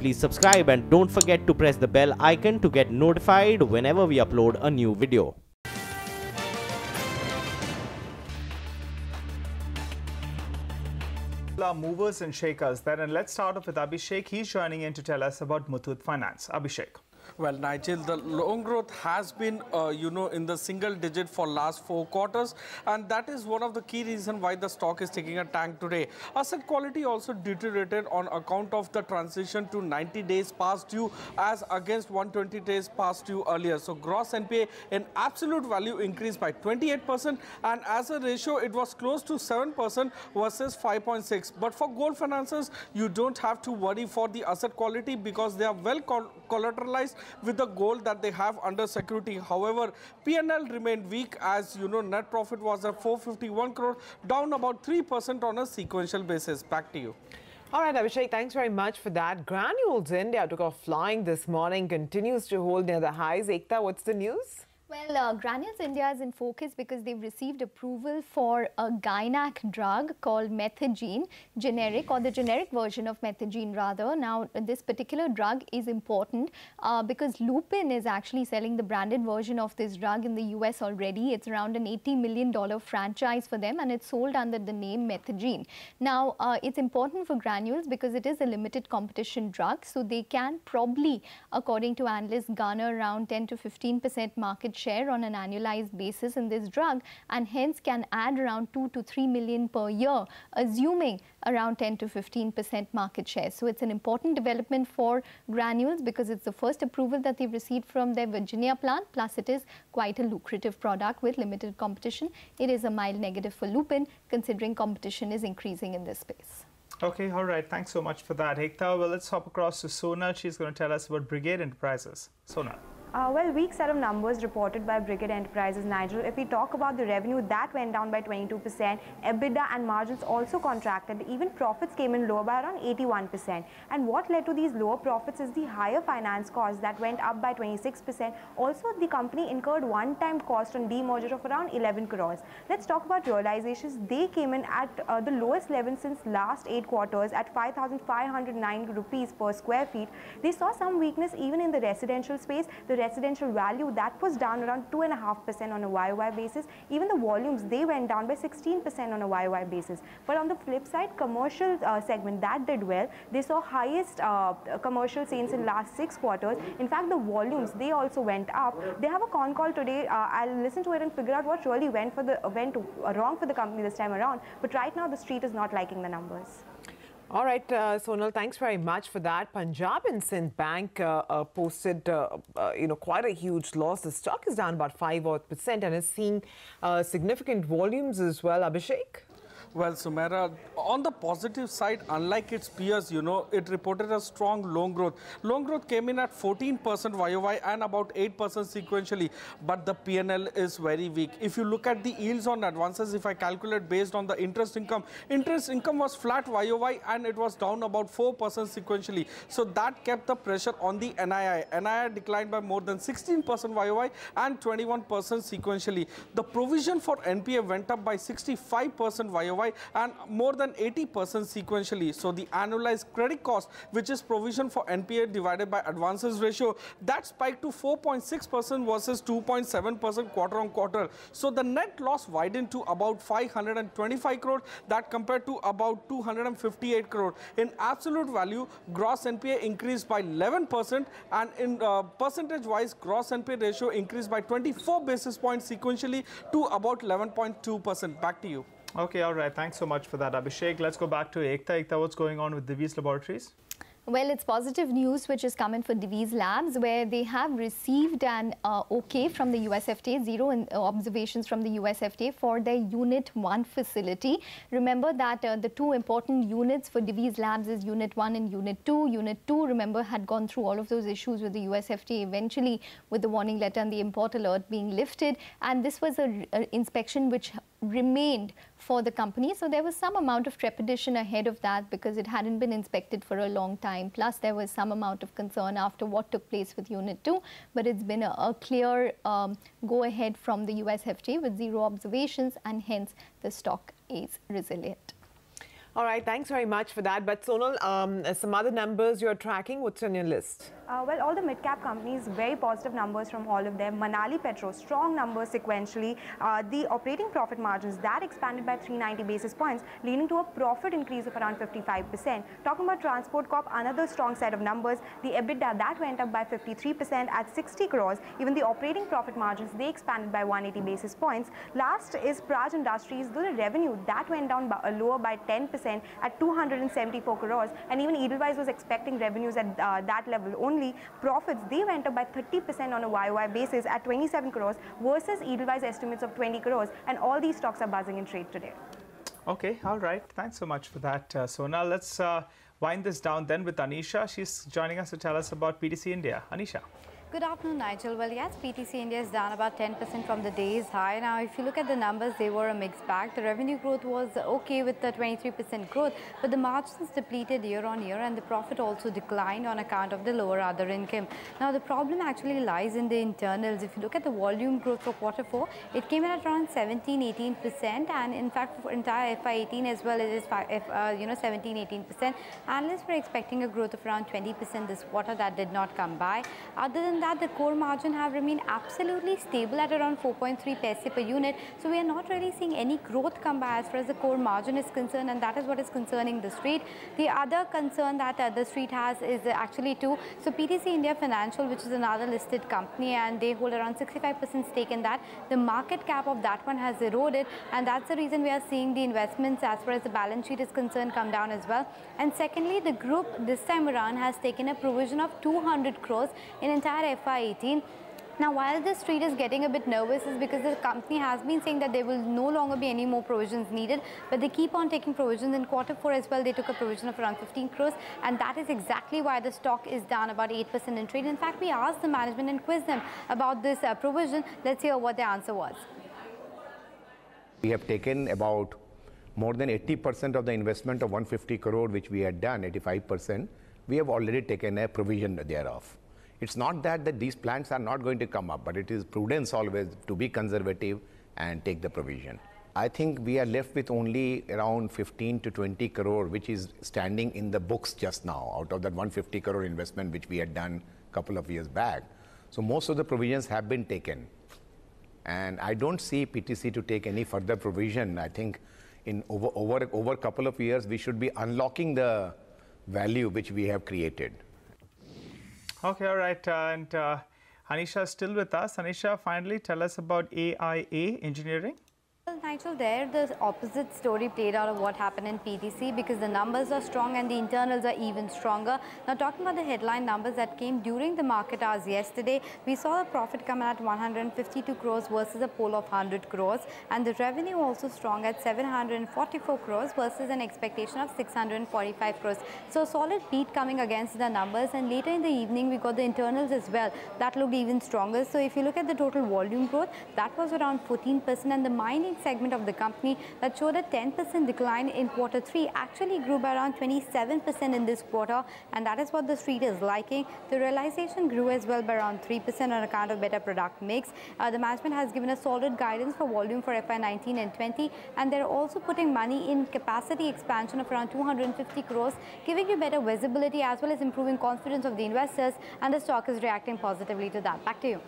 please subscribe and don't forget to press the bell icon to get notified whenever we upload a new video. Movers and shakers there, and let's start off with Abhishek. He's joining in to tell us about Muthoot Finance. Abhishek. Well, Nigel, the loan growth has been, in the single digit for last 4 quarters, and that is one of the key reasons why the stock is taking a tank today. Asset quality also deteriorated on account of the transition to 90 days past due as against 120 days past due earlier. So gross NPA in absolute value increased by 28%, and as a ratio, it was close to 7% versus 5.6%. But for gold financiers, you don't have to worry for the asset quality because they are well collateralized with the gold that they have under security. However, P&L remained weak as net profit was at 451 crore, down about 3% on a sequential basis. Back to you. All right, Abhishek, thanks very much for that. Granules India took off flying this morning, continues to hold near the highs. Ekta, what's the news? Well, Granules India is in focus because they've received approval for a Gynac drug called Methagene, generic, or the generic version of Methagene rather. Now, this particular drug is important because Lupin is actually selling the branded version of this drug in the US already. It's around an $80 million franchise for them, and it's sold under the name Methagene. Now, it's important for Granules because it is a limited competition drug, so they can probably, according to analysts, garner around 10 to 15% market share on an annualized basis in this drug, and hence can add around 2 to 3 million per year, assuming around 10 to 15% market share. So it's an important development for Granules because it's the first approval that they've received from their Virginia plant, plus it is quite a lucrative product with limited competition. It is a mild negative for Lupin considering competition is increasing in this space. Okay, all right. Thanks so much for that, Ekta. Well, let's hop across to Sonal. She's going to tell us about Brigade Enterprises. Sonal. Well, weak set of numbers reported by Brigade Enterprises, Nigel. If we talk about the revenue, that went down by 22%. EBITDA and margins also contracted. Even profits came in lower by around 81%. And what led to these lower profits is the higher finance costs that went up by 26%. Also, the company incurred one-time cost on demerger of around 11 crores. Let's talk about realizations. They came in at the lowest level since last 8 quarters at 5,509 rupees per square feet. They saw some weakness even in the residential space. The residential value that was down around 2.5% on a YOY basis. Even the volumes, they went down by 16% on a YOY basis. But on the flip side, commercial segment that did well. They saw highest commercial sales in last 6 quarters. In fact, the volumes, they also went up. They have a con call today. I'll listen to it and figure out what really went wrong for the company this time around. But right now, the street is not liking the numbers. All right, Sonal, thanks very much for that. Punjab and Sindh Bank posted, quite a huge loss. The stock is down about 5% and is seeing significant volumes as well. Abhishek? Well, Sumera, on the positive side, unlike its peers, it reported a strong loan growth. Loan growth came in at 14% YOY and about 8% sequentially, but the P&L is very weak. If you look at the yields on advances, if I calculate based on the interest income was flat YOY and it was down about 4% sequentially. So that kept the pressure on the NII. NII declined by more than 16% YOY and 21% sequentially. The provision for NPA went up by 65% YOY and more than 80% sequentially. So the annualized credit cost, which is provision for NPA divided by advances ratio, that spiked to 4.6% versus 2.7% quarter on quarter. So the net loss widened to about 525 crore, that compared to about 258 crore. In absolute value, gross NPA increased by 11%, and in percentage wise, gross NPA ratio increased by 24 basis points sequentially to about 11.2%. Back to you. Okay, all right. Thanks so much for that, Abhishek. Let's go back to Ekta. Ekta, what's going on with Divi's Laboratories? Well, it's positive news which is coming for Divi's Labs, where they have received an OK from the USFDA, zero observations from the USFDA for their Unit 1 facility. Remember that the 2 important units for Divi's Labs is Unit 1 and Unit 2. Unit 2, remember, had gone through all of those issues with the USFDA eventually with the warning letter and the import alert being lifted. And this was an inspection which remained for the company. So there was some amount of trepidation ahead of that because it hadn't been inspected for a long time. Plus, there was some amount of concern after what took place with Unit 2. But it's been a clear go-ahead from the USFDA with zero observations, and hence the stock is resilient. All right, thanks very much for that. But Sonal, some other numbers you're tracking, what's on your list? Well, all the mid-cap companies, very positive numbers from all of them. Manali Petro, strong numbers sequentially. The operating profit margins, that expanded by 390 basis points, leading to a profit increase of around 55%. Talking about Transport Corp, another strong set of numbers. The EBITDA, that went up by 53% at 60 crores. Even the operating profit margins, they expanded by 180 basis points. Last is Praj Industries, though the revenue, that went down lower by 10% at 274 crores. And even Edelweiss was expecting revenues at that level only. Profits, they went up by 30% on a YOY basis at 27 crores versus Edelweiss estimates of 20 crores. And all these stocks are buzzing in trade today. Okay, all right. Thanks so much for that, Sona. Let's wind this down then with Anisha. She's joining us to tell us about PTC India. Anisha. Good afternoon, Nigel. Well, yes, PTC India is down about 10% from the day's high. Now, if you look at the numbers, they were a mixed bag. The revenue growth was okay with the 23% growth, but the margins depleted year on year, and the profit also declined on account of the lower other income. Now, the problem actually lies in the internals. If you look at the volume growth for Q4, it came in at around 17-18%, and in fact, for entire FY18 as well, it is 17-18%. Analysts were expecting a growth of around 20% this quarter. That did not come by. Other than that, the core margin have remained absolutely stable at around 4.3 paise per unit. So we are not really seeing any growth come by as far as the core margin is concerned, and that is what is concerning the street. The other concern that the street has is actually two. So PTC India Financial, which is another listed company, and they hold around 65% stake in that. The market cap of that one has eroded, and that's the reason we are seeing the investments as far as the balance sheet is concerned come down as well. And secondly, the group this time around has taken a provision of 200 crores in entire FY18. Now, while the street is getting a bit nervous is because the company has been saying that there will no longer be any more provisions needed, but they keep on taking provisions. In Q4 as well, they took a provision of around 15 crores, and that is exactly why the stock is down about 8% in trade. In fact, we asked the management and quizzed them about this provision. Let's hear what their answer was. We have taken about more than 80% of the investment of 150 crore, which we had done, 85%. We have already taken a provision thereof. It's not that these plants are not going to come up, but it is prudence always to be conservative and take the provision. I think we are left with only around 15 to 20 crore, which is standing in the books just now, out of that 150 crore investment which we had done a couple of years back. So most of the provisions have been taken. And I don't see PTC to take any further provision. I think in over a couple of years, we should be unlocking the value which we have created. Okay, all right. And Anisha is still with us. Anisha, finally, tell us about AIA Engineering. Well, Nigel, there the opposite story played out of what happened in PTC, because the numbers are strong and the internals are even stronger. Now, talking about the headline numbers that came during the market hours yesterday, we saw a profit come at 152 crores versus a pool of 100 crores, and the revenue also strong at 744 crores versus an expectation of 645 crores. So, solid beat coming against the numbers, and later in the evening, we got the internals as well. That looked even stronger. So, if you look at the total volume growth, that was around 14%, and the mining segment of the company that showed a 10% decline in Q3 actually grew by around 27% in this quarter, and that is what the street is liking. The realization grew as well by around 3% on account of better product mix. The management has given a solid guidance for volume for FY19 and 20, and they're also putting money in capacity expansion of around 250 crores, giving you better visibility as well as improving confidence of the investors, and the stock is reacting positively to that. Back to you.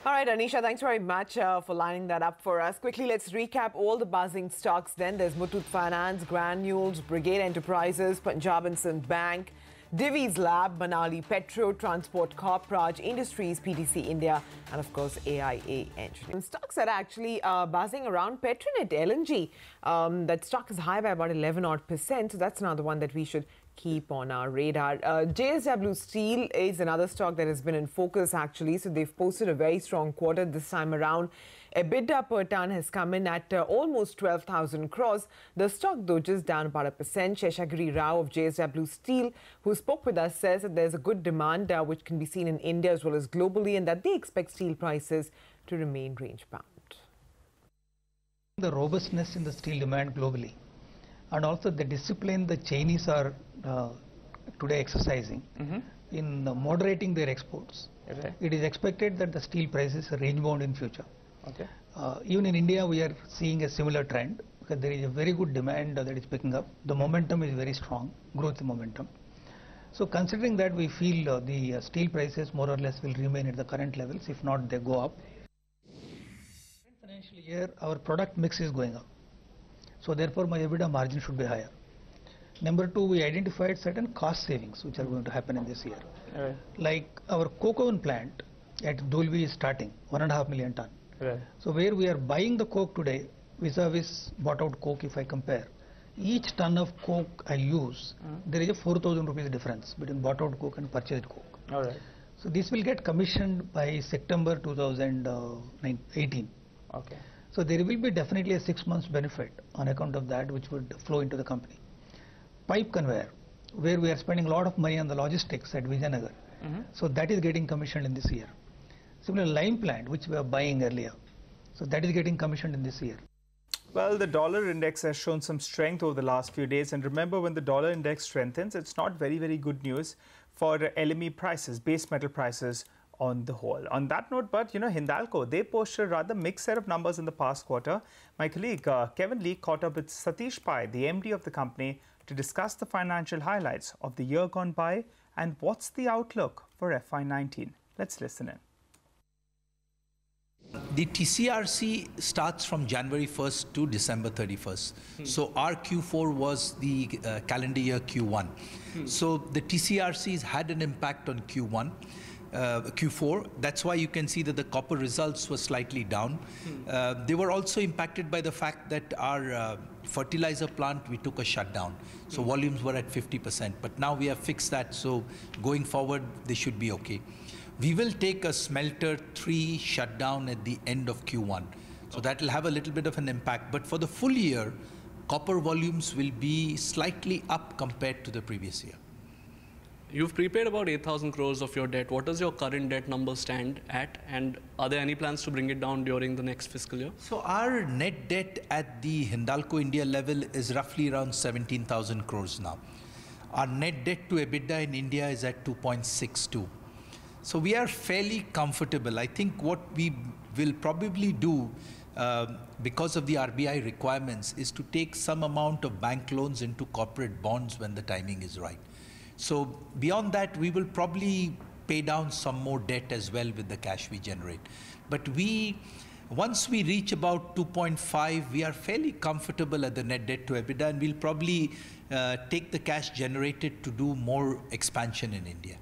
All right, Anisha, thanks very much for lining that up for us. Quickly, let's recap all the buzzing stocks then. There's Muthoot Finance, Granules, Brigade Enterprises, Punjab and Sind Bank, Divi's Lab, Manali Petro, Transport Corp, Praj Industries, PTC India, and of course AIA Engineering. Stocks that are actually buzzing around Petronet LNG. That stock is high by about 11%, so that's another one that we should keep on our radar. JSW Steel is another stock that has been in focus actually. So they've posted a very strong quarter this time around. EBITDA per ton has come in at almost 12,000 crores. The stock, though, just down about 1%. Sheshagiri Rao of JSW Steel, who spoke with us, says that there's a good demand which can be seen in India as well as globally, and that they expect steel prices to remain range-bound. The robustness in the steel demand globally, and also the discipline the Chinese are today exercising in moderating their exports. Okay. It is expected that the steel prices are range-bound in future. Okay. Even in India, we are seeing a similar trend. because there is a very good demand that is picking up. The momentum is very strong, growth momentum. So considering that, we feel the steel prices more or less will remain at the current levels, if not they go up. Financial year, our product mix is going up. So therefore my EBITDA margin should be higher. Number two, we identified certain cost savings which are going to happen in this year. Right. Like our coke oven plant at Dolvi is starting 1.5 million ton. Right. So where we are buying the coke today vis-a-vis bought out coke, if I compare, each ton of coke I use, there is a 4,000 rupees difference between bought out coke and purchased coke. All right. So this will get commissioned by September 2018. Okay. So there will be definitely a 6 months benefit on account of that, which would flow into the company. Pipe conveyor, where we are spending a lot of money on the logistics at Vijayanagar. So that is getting commissioned in this year. Similarly, lime plant, which we were buying earlier, so that is getting commissioned in this year. Well, the dollar index has shown some strength over the last few days. And remember, when the dollar index strengthens, it's not very, very good news for LME prices, base metal prices on the whole. On that note, but Hindalco, they posted a rather mixed set of numbers in the past quarter. My colleague Kevin Lee caught up with Satish Pai, the MD of the company, to discuss the financial highlights of the year gone by and what's the outlook for FY19. Let's listen in. The TCRC starts from January 1st to December 31st. So our Q4 was the calendar year Q1. So the TCRCs had an impact on Q4. That's why you can see that the copper results were slightly down. They were also impacted by the fact that our fertilizer plant, we took a shutdown. So volumes were at 50%. But now we have fixed that. So going forward, they should be okay. We will take a smelter 3 shutdown at the end of Q1. So that will have a little bit of an impact. But for the full year, copper volumes will be slightly up compared to the previous year. You've prepaid about 8,000 crores of your debt. What does your current debt number stand at? And are there any plans to bring it down during the next fiscal year? So our net debt at the Hindalco India level is roughly around 17,000 crores now. Our net debt to EBITDA in India is at 2.62. So we are fairly comfortable. I think what we will probably do because of the RBI requirements is to take some amount of bank loans into corporate bonds when the timing is right. So beyond that, we will probably pay down some more debt as well with the cash we generate. But once we reach about 2.5, we are fairly comfortable at the net debt to EBITDA, and we'll probably take the cash generated to do more expansion in India.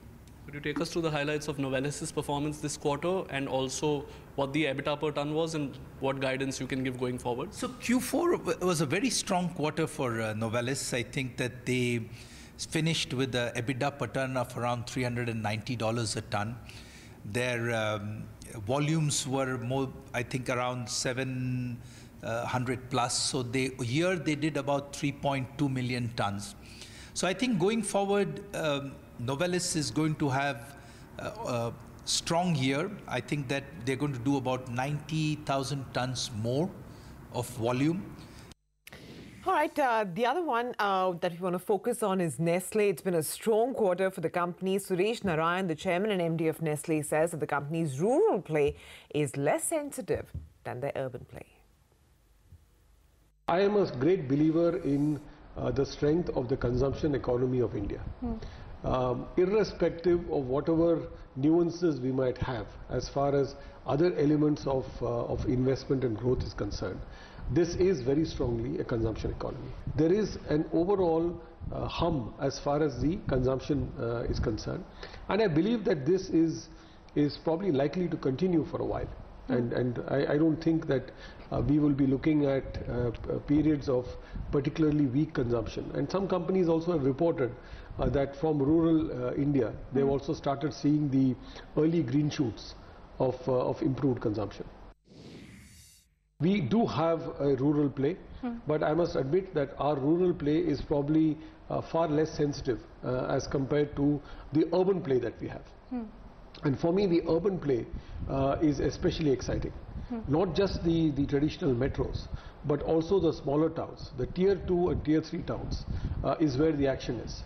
Could you take us through the highlights of Novelis's performance this quarter and also what the EBITDA per ton was and what guidance you can give going forward? So Q4 was a very strong quarter for Novelis. I think that they finished with the EBITDA per ton of around $390 a ton. Their volumes were more, I think, around 700 plus. So they did about 3.2 million tons. So I think going forward, Novelis is going to have a strong year. I think that they're going to do about 90,000 tons more of volume. All right, the other one that we want to focus on is Nestle. It's been a strong quarter for the company. Suresh Narayan, the chairman and MD of Nestle, says that the company's rural play is less sensitive than their urban play. I am a great believer in the strength of the consumption economy of India. Irrespective of whatever nuances we might have as far as other elements of investment and growth is concerned, this is very strongly a consumption economy. There is an overall hum as far as the consumption is concerned, and I believe that this is probably likely to continue for a while. And I don't think that we will be looking at periods of particularly weak consumption. And some companies also have reported that from rural India, they've also started seeing the early green shoots of improved consumption. We do have a rural play, but I must admit that our rural play is probably far less sensitive as compared to the urban play that we have. And for me, the urban play is especially exciting. Not just the traditional metros, but also the smaller towns. The tier 2 and tier 3 towns is where the action is.